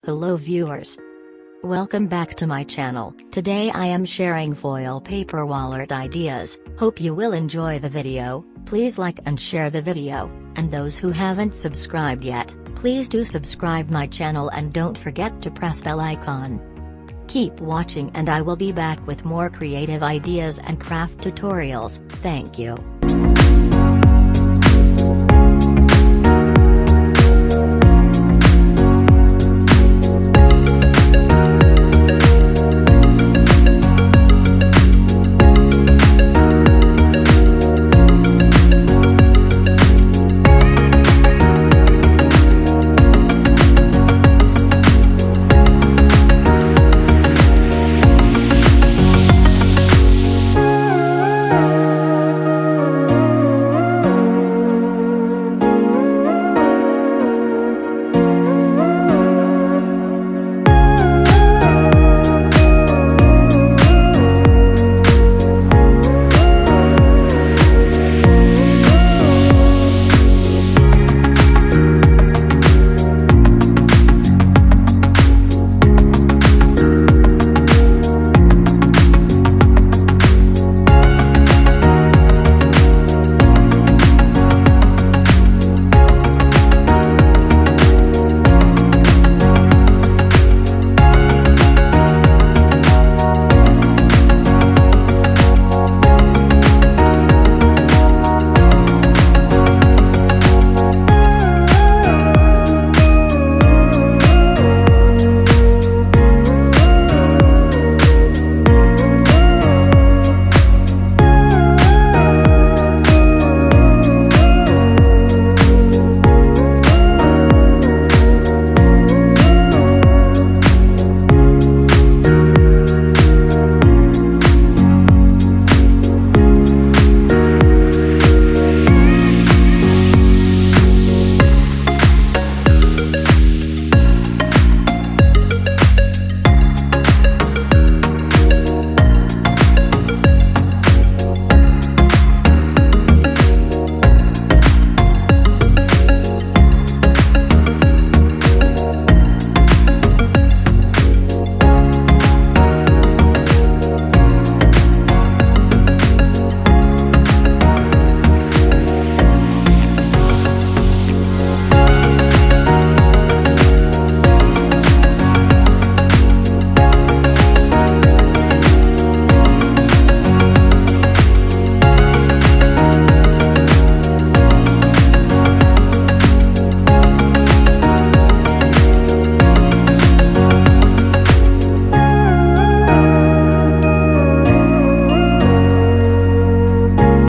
Hello viewers. Welcome back to my channel. Today I am sharing foil paper wallart ideas. Hope you will enjoy the video. Please like and share the video, and those who haven't subscribed yet, please do subscribe my channel and don't forget to press bell icon. Keep watching and I will be back with more creative ideas and craft tutorials. Thank you.